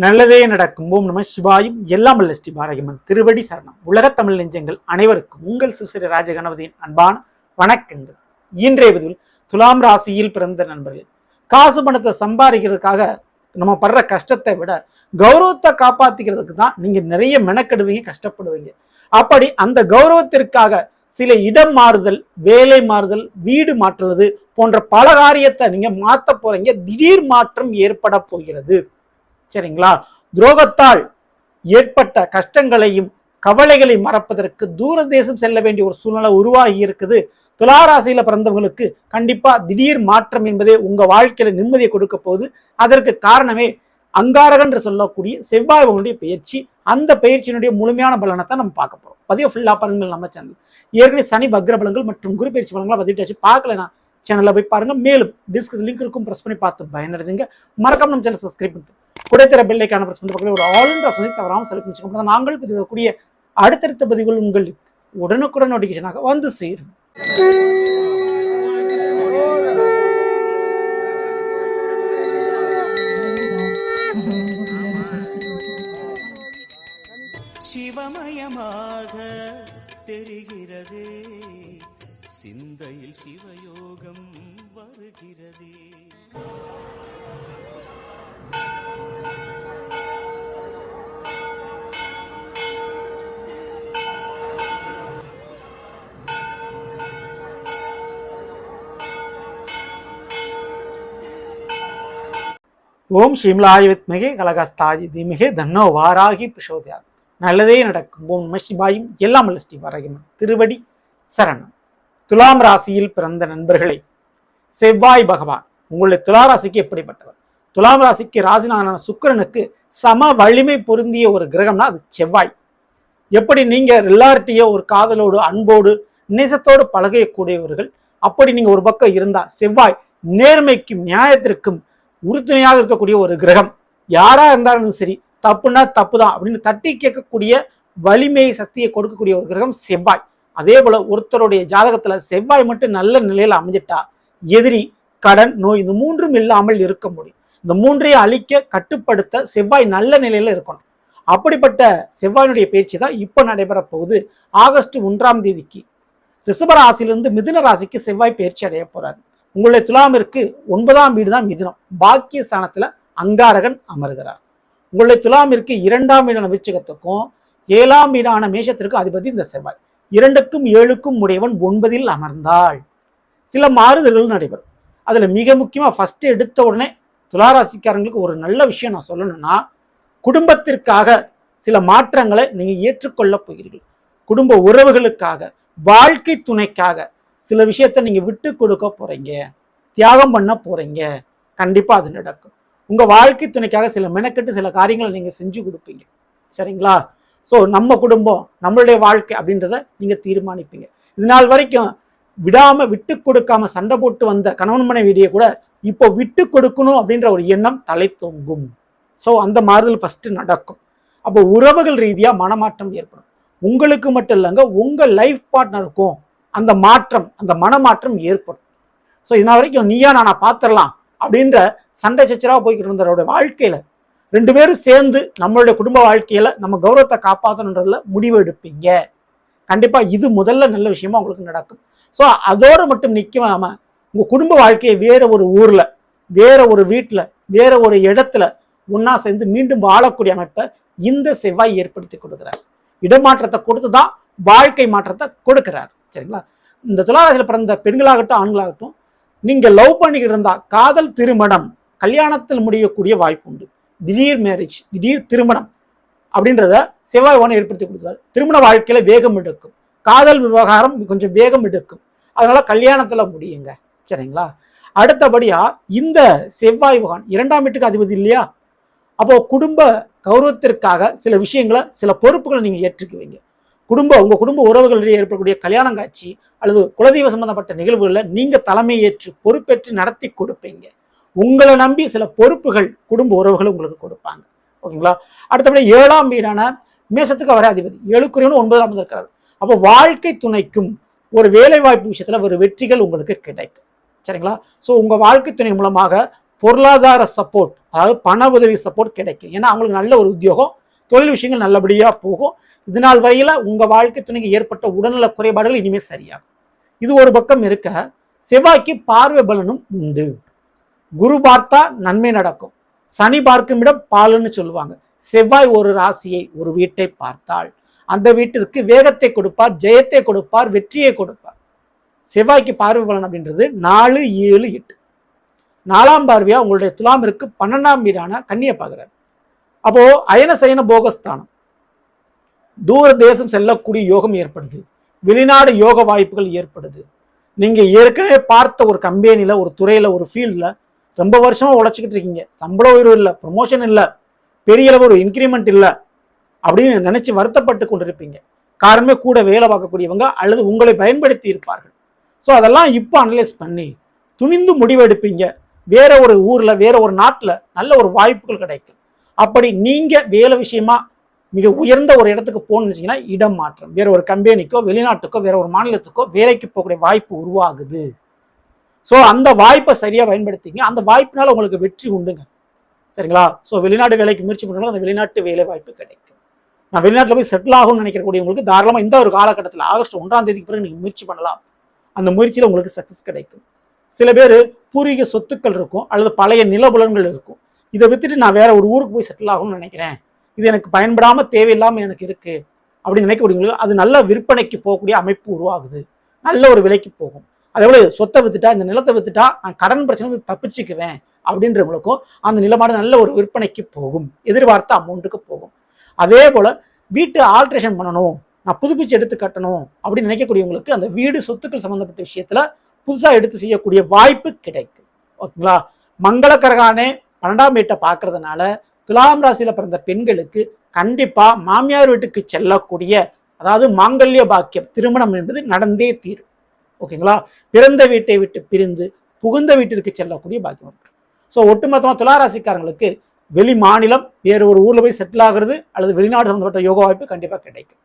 நல்லதே நடக்கும். ஓம் நம சிவாயும். எல்லாம் வல்ல ஸ்ரீ பாரகிமன் திருவடி சரணம். உலகத் தமிழ் நெஞ்சங்கள் அனைவருக்கும் உங்கள் சுசிர ராஜகணபதியின் அன்பான வணக்கங்கள். இன்றைய பதிவில் துலாம் ராசியில் பிறந்த நண்பர்கள், காசு பணத்தை சம்பாதிக்கிறதுக்காக நம்ம படுற கஷ்டத்தை விட கௌரவத்தை காப்பாத்திக்கிறதுக்கு தான் நீங்க நிறைய மெனக்கெடுவீங்க, கஷ்டப்படுவீங்க. அப்படி அந்த கௌரவத்திற்காக சில இடம் மாறுதல், வேலை மாறுதல், வீடு மாற்றுவது போன்ற பல காரியத்தை நீங்க மாற்ற போறீங்க. திடீர் மாற்றம் ஏற்பட போகிறது. சரிங்களா? துரோகத்தால் ஏற்பட்ட கஷ்டங்களையும் கவலைகளை மறப்பதற்கு தூர தேசம் செல்ல வேண்டிய ஒரு சூழ்நிலை உருவாகி இருக்குது. துளாராசியில பிறந்தவங்களுக்கு கண்டிப்பா திடீர் மாற்றம் என்பதே உங்க வாழ்க்கையில நிம்மதியை கொடுக்க போகுது. அதற்கு காரணமே அங்காரகன் என்று சொல்லக்கூடிய செவ்வாய் பகவானுடைய பயிற்சி. அந்த பயிற்சியினுடைய முழுமையான பலனை தான் நம்ம பார்க்க போறோம். பதிவு ஃபுல்லா பாருங்கள். நம்ம சேனல் ஏற்கனவே சனி பக்ர பலன்கள் மற்றும் குரு பயிற்சி பலன்களை பதிவிட்டாச்சு. பார்க்கலனா சேனல்ல போய் பாருங்க. மேலும் டிஸ்கிரிப்ஷன் லிங்க் இருக்கும், பிரஸ் பண்ணி பார்த்து பயனடைஞ்சுங்க. மறக்காம நம்ம சேனல் சப்ஸ்கிரைப் பண்ணிட்டு குடைத்திர பெல்லைக்கான பிரஸ் பண்ணி பக்கத்தில் ஒரு ஆல் ஆப்ஷனை தவறாமல் செலக்ட் பண்ணிச்சுக்கோங்க. நாங்கள் பதிவிடக்கூடிய அடுத்தடுத்த பதிவுகள் உங்களுக்கு உடனுக்குடன் நோட்டிஃபிகேஷனாக வந்து சேரும். சிவமயமாக தெரிகிறதே, சிந்தையில் சிவயோகம் வருகிறதே. ஓம் ஸ்ரீம்லாய வித்மகே கலகஸ்தாஜி தீமகே தன்னோ வாராகி பிரசோதயாத். நல்லதே நடக்கும். ஓம் நம சிவாயும். எல்லாம் வல்ல ஸ்ரீ பாரகிமன் திருவடி சரணம். துலாம் ராசியில் பிறந்த நண்பர்களே, செவ்வாய் பகவான் உங்களுடைய துலா ராசிக்கு எப்படிப்பட்டவர்? துலாம் ராசிக்கு ராசிநாதனான சுக்கிரனுக்கு சம வலிமை பொருந்திய ஒரு கிரகம்னா அது செவ்வாய். எப்படி நீங்க எல்லார்ட்டையோ ஒரு காதலோடு, அன்போடு, நேசத்தோடு பழகக்கூடியவர்கள், அப்படி நீங்க ஒரு பக்கம் இருந்தா செவ்வாய் நேர்மைக்கும் நியாயத்திற்கும் உறுதுணையாக இருக்கக்கூடிய ஒரு கிரகம். யாரா இருந்தாலும் சரி, தப்புனா தப்பு தான் அப்படின்னு தட்டி கேட்கக்கூடிய வலிமை, சக்தியை கொடுக்கக்கூடிய ஒரு கிரகம் செவ்வாய். அதே போல ஒருத்தருடைய ஜாதகத்துல செவ்வாய் மட்டும் நல்ல நிலையில அமைஞ்சிட்டா எதிரி, கடன், நோய் இந்த மூன்றும் இல்லாமல் இருக்க முடியும். இந்த மூன்றையும் அழிக்க, கட்டுப்படுத்த செவ்வாய் நல்ல நிலையில இருக்கணும். அப்படிப்பட்ட செவ்வாயினுடைய பயிற்சி தான் இப்ப நடைபெற போகுது. ஆகஸ்ட் 1ஆம் தேதிக்கு ரிஷப ராசியிலிருந்து மிதுன ராசிக்கு செவ்வாய் பயிற்சி அடைய போறாரு. உங்களுடைய துலாமிற்கு 9ஆம் வீடு தான் மிதுனம். பாக்கிய ஸ்தானத்துல அங்காரகன் அமர்கிறார். உங்களுடைய துலாமிற்கு 2ஆம் வீடான விருச்சிகத்துக்கும் 7ஆம் வீடான மேஷத்திற்கு அதிபதி இந்த செவ்வாய். 2க்கும் 7க்கும் உடையவன் 9இல் அமர்ந்தால் சில மாறுதல்கள் நடைபெறும். அதுல மிக முக்கியமா ஃபர்ஸ்ட் எடுத்த உடனே துளாராசிக்காரங்களுக்கு ஒரு நல்ல விஷயம் நான் சொல்லணும்னா, குடும்பத்திற்காக சில மாற்றங்களை நீங்க ஏற்றுக்கொள்ள போகிறீர்கள். குடும்ப உறவுகளுக்காக, வாழ்க்கை துணைக்காக சில விஷயத்த நீங்க விட்டு கொடுக்க போறீங்க, தியாகம் பண்ண போறீங்க. கண்டிப்பா அது நடக்கும். உங்க வாழ்க்கை துணைக்காக சில மெனக்கெட்டு சில காரியங்களை நீங்க செஞ்சு கொடுப்பீங்க. சரிங்களா? ஸோ நம்ம குடும்பம், நம்மளுடைய வாழ்க்கை அப்படின்றத நீங்க தீர்மானிப்பீங்க. இது நாள் வரைக்கும் விடாம, விட்டு கொடுக்காம சண்டை போட்டு வந்த கணவன் மனைவியை கூட இப்போ விட்டு கொடுக்கணும் அப்படின்ற ஒரு எண்ணம் தலை தொங்கும். ஸோ அந்த மாறுதல் ஃபர்ஸ்ட் நடக்கும். அப்போ உறவுகள் ரீதியா மனமாற்றம் ஏற்படும். உங்களுக்கு மட்டும் இல்லைங்க, உங்க லைஃப் பார்ட்னருக்கும் அந்த மாற்றம், அந்த மனமாற்றம் ஏற்படும். ஸோ இதனால் வரைக்கும் நீயா நானா பார்த்துடலாம் அப்படின்ற சண்டை சச்சரவா போய்கிட்டு இருந்தவரோட வாழ்க்கையில 2 பேரும் சேர்ந்து நம்மளுடைய குடும்ப வாழ்க்கையில நம்ம கௌரவத்தை காப்பாற்றணுன்றதுல முடிவு எடுப்பீங்க. கண்டிப்பா இது முதல்ல நல்ல விஷயமா உங்களுக்கு நடக்கும். ஸோ அதோட மட்டும் நிற்காம உங்க குடும்ப வாழ்க்கையை வேற ஒரு ஊர்ல, வேற ஒரு வீட்டுல, வேற ஒரு இடத்துல ஒன்னா சேர்ந்து மீண்டும் வாழக்கூடிய அமைப்பை இந்த செவ்வாய் ஏற்படுத்தி கொடுக்கிறார். இடமாற்றத்தை கொடுத்துதான் வாழ்க்கை மாற்றத்தை கொடுக்கிறார். சரிங்களா? இந்த துளாராசியில் பிறந்த பெண்களாகட்டும், ஆண்களாகட்டும், நீங்க லவ் பண்ணிக்கிட்டு இருந்தா காதல் திருமணம், கல்யாணத்தில் முடியக்கூடிய வாய்ப்பு உண்டு. திடீர் மேரேஜ், திடீர் திருமணம் அப்படின்றத செவ்வாய் ஒன்று ஏற்படுத்தி கொடுக்குறாரு. திருமண வாழ்க்கையில வேகம் எடுக்கும், காதல் விவகாரம் கொஞ்சம் வேகம் எடுக்கும். அதனால கல்யாணத்துல முடியுங்க. சரிங்களா? அடுத்தபடியா இந்த செவ்வாய் பகவான் 2ஆம் வீட்டுக்கு அதிபதி இல்லையா? அப்போ குடும்ப கௌரவத்திற்காக சில விஷயங்களை, சில பொறுப்புகளை நீங்க ஏற்றுக்குவீங்க. உங்க குடும்ப உறவுகளிடையே ஏற்படக்கூடிய கல்யாணம் காட்சி அல்லது குலதெய்வ சம்பந்தப்பட்ட நிகழ்வுகளில் நீங்க தலைமை ஏற்று பொறுப்பேற்று நடத்தி கொடுப்பீங்க. உங்களை நம்பி சில பொறுப்புகள் குடும்ப உறவுகள் உங்களுக்கு கொடுப்பாங்க. ஓகேங்களா? அடுத்தபடி 7ஆம் வீடான மேஷத்துக்கு வர அதிபதி 7க்குரியவனும் 9ஆம் இருக்கிறார். அப்போ வாழ்க்கை துணைக்கும் ஒரு வேலை வாய்ப்பு விஷயத்துல ஒரு வெற்றிகள் உங்களுக்கு கிடைக்கும். சரிங்களா? ஸோ உங்க வாழ்க்கை துணை மூலமாக பொருளாதார சப்போர்ட், அதாவது பண உதவி சப்போர்ட் கிடைக்கும். ஏன்னா அவங்களுக்கு நல்ல ஒரு உத்தியோகம், தொழில் விஷயங்கள் நல்லபடியாக போகும். இதனால் வரையில உங்கள் வாழ்க்கை துணைக்கு ஏற்பட்ட உடல்நல குறைபாடுகள் இனிமேல் சரியாகும். இது ஒரு பக்கம் இருக்க, செவ்வாய்க்கு பார்வை பலனும் உண்டு. குரு பார்த்தா நன்மை நடக்கும், சனி பார்க்கும் இடம் பாலுன்னு சொல்லுவாங்க. செவ்வாய் ஒரு ராசியை, ஒரு வீட்டை பார்த்தால் அந்த வீட்டிற்கு வேகத்தை கொடுப்பார், ஜெயத்தை கொடுப்பார், வெற்றியை கொடுப்பார். செவ்வாய்க்கு பார்வை பலன் அப்படின்றது 4, 7, 8. 4ஆம் பார்வையா உங்களுடைய துலாமிற்கு 12ஆம் வீடான கன்னியை பார்க்கிறார். அப்போ அயன சயன போகஸ்தானம், தூர தேசம் செல்லக்கூடிய யோகம் ஏற்படுது, வெளிநாடு யோக வாய்ப்புகள் ஏற்படுது. நீங்க ஏற்கனவே பார்த்த ஒரு கம்பெனியில, ஒரு துறையில, ஒரு ஃபீல்ட்ல ரொம்ப வருஷமா உழைச்சிக்கிட்டு இருக்கீங்க, சம்பள உயர்வு இல்லை, ப்ரொமோஷன் இல்லை, பெரிய அளவு ஒரு இன்க்ரிமெண்ட் இல்லை அப்படின்னு நினைச்சு வருத்தப்பட்டு கொண்டிருப்பீங்க. காரணமே கூட வேலை பார்க்கக்கூடியவங்க அல்லது உங்களை பயன்படுத்தி இருப்பார்கள். ஸோ அதெல்லாம் இப்போ அனலைஸ் பண்ணி துணிந்து முடிவெடுப்பீங்க. வேற ஒரு ஊர்ல, வேற ஒரு நாட்டில் நல்ல ஒரு வாய்ப்புகள் கிடைக்கும். அப்படி நீங்க வேலை விஷயமா மிக உயர்ந்த ஒரு இடத்துக்கு போகணும்னு நினைச்சீங்கன்னா இடம் மாற்றம், வேற ஒரு கம்பெனிக்கோ, வெளிநாட்டுக்கோ, வேற ஒரு மாநிலத்துக்கோ வேலைக்கு போகக்கூடிய வாய்ப்பு உருவாகுது. ஸோ அந்த வாய்ப்பை சரியா பயன்படுத்திங்க. அந்த வாய்ப்பினால உங்களுக்கு வெற்றி உண்டுங்க. சரிங்களா? ஸோ வெளிநாட்டு வேலைக்கு முயற்சி பண்ணுறவங்க அந்த வெளிநாட்டு வேலை வாய்ப்பு கிடைக்கும். நான் வெளிநாட்டில் போய் செட்டில் ஆகும்னு நினைக்கக்கூடியவங்களுக்கு தாராளமாக இந்த ஒரு காலகட்டத்தில் ஆகஸ்ட் 1ஆம் தேதிக்கு பிறகு நீங்கள் முயற்சி பண்ணலாம். அந்த முயற்சியில் உங்களுக்கு சக்ஸஸ் கிடைக்கும். சில பேர் பூர்வீக சொத்துக்கள் இருக்கும், அல்லது பழைய நிலபுலன்கள் இருக்கும். இதை வித்துட்டு நான் வேற ஒரு ஊருக்கு போய் செட்டில் ஆகும்னு நினைக்கிறேன், இது எனக்கு பயன்படாமல் தேவையில்லாமல் எனக்கு இருக்கு அப்படின்னு நினைக்கக்கூடியவங்களுக்கு அது நல்ல விற்பனைக்கு போகக்கூடிய அமைப்பு உருவாகுது, நல்ல ஒரு விலைக்கு போகும். அதே போல சொத்தை வித்துட்டா, இந்த நிலத்தை வித்துட்டா நான் கடன் பிரச்சனை தப்பிச்சுக்குவேன் அப்படின்றவங்களுக்கும் அந்த நிலமானது நல்ல ஒரு விற்பனைக்கு போகும், எதிர்பார்த்த அமௌண்ட்டுக்கு போகும். அதே போல வீட்டு ஆல்ட்ரேஷன் பண்ணணும், நான் புதுப்பிச்சு எடுத்து கட்டணும் அப்படின்னு நினைக்கக்கூடியவங்களுக்கு அந்த வீடு சொத்துக்கள் சம்பந்தப்பட்ட விஷயத்துல புதுசாக எடுத்து செய்யக்கூடிய வாய்ப்பு கிடைக்கும். ஓகேங்களா? மங்களகரகானே 12ஆம் வீட்டை பார்க்கறதுனால துலாம் ராசியில பிறந்த பெண்களுக்கு கண்டிப்பா மாமியார் வீட்டுக்கு செல்லக்கூடிய, அதாவது மாங்கல்ய பாக்கியம், திருமணம் என்பது நடந்தே தீரும். ஓகேங்களா? பிறந்த வீட்டை விட்டு பிரிந்து புகுந்த வீட்டிற்கு செல்லக்கூடிய பாக்கியம் இருக்கு. ஸோ ஒட்டுமொத்தமாக துளாராசிக்காரங்களுக்கு வெளி மாநிலம், வேறு ஒரு ஊரில் போய் செட்டில் ஆகிறது அல்லது வெளிநாடு சம்பந்தப்பட்ட யோக வாய்ப்பு கண்டிப்பாக கிடைக்கும்.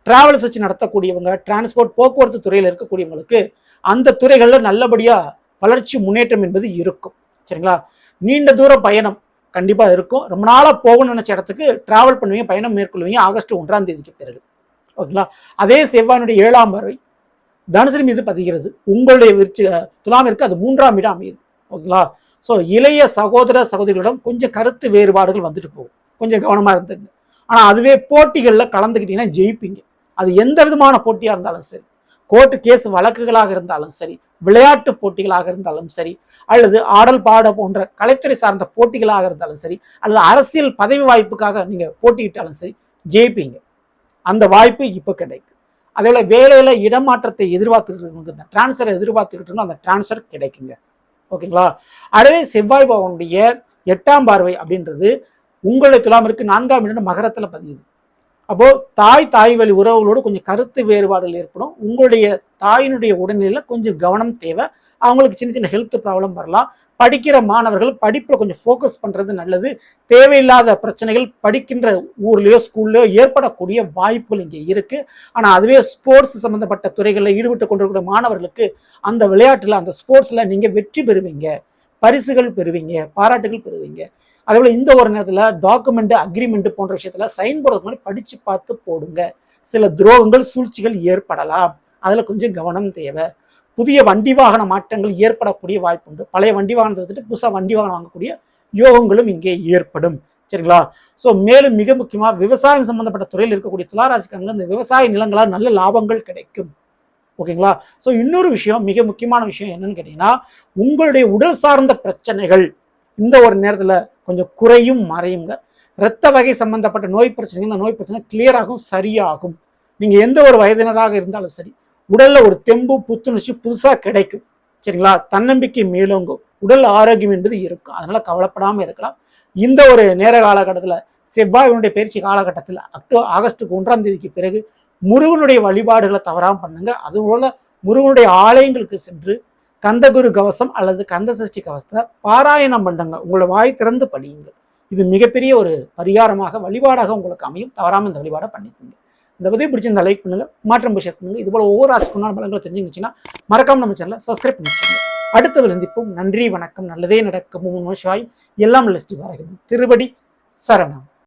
டிராவல்ஸ் வச்சு நடத்தக்கூடியவங்க, டிரான்ஸ்போர்ட் போக்குவரத்து துறையில் இருக்கக்கூடியவங்களுக்கு அந்த துறைகளில் நல்லபடியாக வளர்ச்சி முன்னேற்றம் என்பது இருக்கும். சரிங்களா? நீண்ட தூர பயணம் கண்டிப்பாக இருக்கும். ரொம்ப நாளாக போகணும்னு நினச்ச இடத்துக்கு டிராவல் பண்ணுவீங்க, பயணம் மேற்கொள்வீங்க ஆகஸ்ட் 1ஆம் தேதிக்கு பிறகு. ஓகேங்களா? அதே செவ்வாயினுடைய 7ஆம் பார்வை தனுசு மீது பதிகிறது. உங்களுடைய துலாமிற்கு அது 3ஆம் இடம் அமையுது. ஓகேங்களா? ஸோ இளைய சகோதர சகோதரிகளிடம் கொஞ்சம் கருத்து வேறுபாடுகள் வந்துட்டு போகும், கொஞ்சம் கவனமாக இருந்துங்க. ஆனால் அதுவே போட்டிகளில் கலந்துக்கிட்டீங்கன்னா ஜெயிப்பீங்க. அது எந்த விதமான போட்டியாக இருந்தாலும் சரி, கோர்ட்டு கேஸ் வழக்குகளாக இருந்தாலும் சரி, விளையாட்டு போட்டிகளாக இருந்தாலும் சரி, அல்லது ஆடல் பாட போன்ற கலைத்துறை சார்ந்த போட்டிகளாக இருந்தாலும் சரி, அல்லது அரசியல் பதவி வாய்ப்புக்காக நீங்கள் போட்டியிட்டாலும் சரி ஜெயிப்பீங்க. அந்த வாய்ப்பு இப்போ கிடைக்கும். அதே போல வேலையில் இடமாற்றத்தை எதிர்பார்த்துக்கிட்டு, டிரான்ஸ்ஃபரை எதிர்பார்த்துக்கிட்டு இருந்தோம், அந்த டிரான்ஸ்ஃபர் கிடைக்குங்க. ஓகேங்களா? அதே செவ்வாய் பகவானுடைய 8ஆம் பார்வை அப்படின்றது உங்களுடைய துலாமிற்கு 4ஆம் இடம் மகரத்தில் பதியுது. அப்போ தாய் வழி உறவுகளோடு கொஞ்சம் கருத்து வேறுபாடுகள் ஏற்படும். உங்களுடைய தாயினுடைய உடல்நிலையில் கொஞ்சம் கவனம் தேவை. அவங்களுக்கு சின்ன சின்ன ஹெல்த் ப்ராப்ளம் வரலாம். படிக்கிற மாணவர்கள் படிப்பில் கொஞ்சம் ஃபோக்கஸ் பண்ணுறது நல்லது. தேவையில்லாத பிரச்சனைகள் படிக்கின்ற ஊர்லேயோ ஸ்கூல்லையோ ஏற்படக்கூடிய வாய்ப்புகள் இங்கே இருக்குது. ஆனால் அதுவே ஸ்போர்ட்ஸ் சம்மந்தப்பட்ட துறைகளில் ஈடுபட்டு கொண்டிருக்கிற மாணவர்களுக்கு அந்த விளையாட்டில், அந்த ஸ்போர்ட்ஸில் நீங்கள் வெற்றி பெறுவீங்க, பரிசுகள் பெறுவீங்க, பாராட்டுகள் பெறுவீங்க. அதேபோல் இந்த ஒரு நேரத்தில் டாக்குமெண்ட், அக்ரிமெண்ட் போன்ற விஷயத்தில் சைன் போடுறதுக்கு முன்னாடி படித்து பார்த்து போடுங்க. சில துரோகங்கள், சூழ்ச்சிகள் ஏற்படலாம், அதில் கொஞ்சம் கவனம் தேவை. புதிய வண்டி வாகன மாற்றங்கள் ஏற்படக்கூடிய வாய்ப்பு உண்டு. பழைய வண்டி வாகனத்தை எடுத்துட்டு புதுசாக வண்டி வாகனம் வாங்கக்கூடிய யோகங்களும் இங்கே ஏற்படும். சரிங்களா? ஸோ மேலும் மிக முக்கியமாக விவசாயம் சம்பந்தப்பட்ட துறையில் இருக்கக்கூடிய துளாராசிக்காரங்க இந்த விவசாய நிலங்களால் நல்ல லாபங்கள் கிடைக்கும். ஓகேங்களா? ஸோ இன்னொரு விஷயம், மிக முக்கியமான விஷயம் என்னன்னு கேட்டீங்கன்னா, உங்களுடைய உடல் சார்ந்த பிரச்சனைகள் இந்த ஒரு நேரத்தில் கொஞ்சம் குறையும் மறையுங்க. இரத்த வகை சம்பந்தப்பட்ட நோய் பிரச்சனைகள், இந்த நோய் பிரச்சனை கிளியர் ஆகும், சரியாகும். நீங்கள் எந்த ஒரு வயதினராக இருந்தாலும் சரி, உடல்ல ஒரு தெம்பு, புத்துணர்ச்சி புதுசாக கிடைக்கும். சரிங்களா? தன்னம்பிக்கை மேலோங்கும், உடல் ஆரோக்கியம் என்பது இருக்கும். அதனால கவலைப்படாமல் இருக்கலாம். இந்த ஒரு நேர காலகட்டத்தில், செவ்வாயினுடைய பயிற்சி காலகட்டத்தில் ஆகஸ்ட் 1ஆம் தேதிக்கு பிறகு முருகனுடைய வழிபாடுகளை தவறாமல் பண்ணுங்க. அதுபோல முருகனுடைய ஆலயங்களுக்கு சென்று கந்தகுரு கவசம் அல்லது கந்த சஷ்டி கவசத்தை பாராயணம் பண்ணுங்க. உங்களை வாய் திறந்து படியுங்கள். இது மிகப்பெரிய ஒரு பரிகாரமாக, வழிபாடாக உங்களுக்கு அமையும். தவறாமல் இந்த வழிபாடை பண்ணிக்கோங்க. இந்த பதிவு பிடிச்சிருந்தா லைக் பண்ணுங்க, மாற்றம் ஷேர் பண்ணுங்க. இது போல ஒவ்வொரு ராசிக்குண்டான பலன்களை தெரிஞ்சுக்கிச்சுன்னா மறக்காம நம்ம சேனலை சப்ஸ்கிரைப் பண்ணிக்கோங்க. அடுத்த சந்திப்போம். நன்றி, வணக்கம். நல்லதே நடக்கும். ஓம் நம சிவாயம். எல்லாம் நல்ல ஸ்ரீ வராகி. திருவடி சரணம்.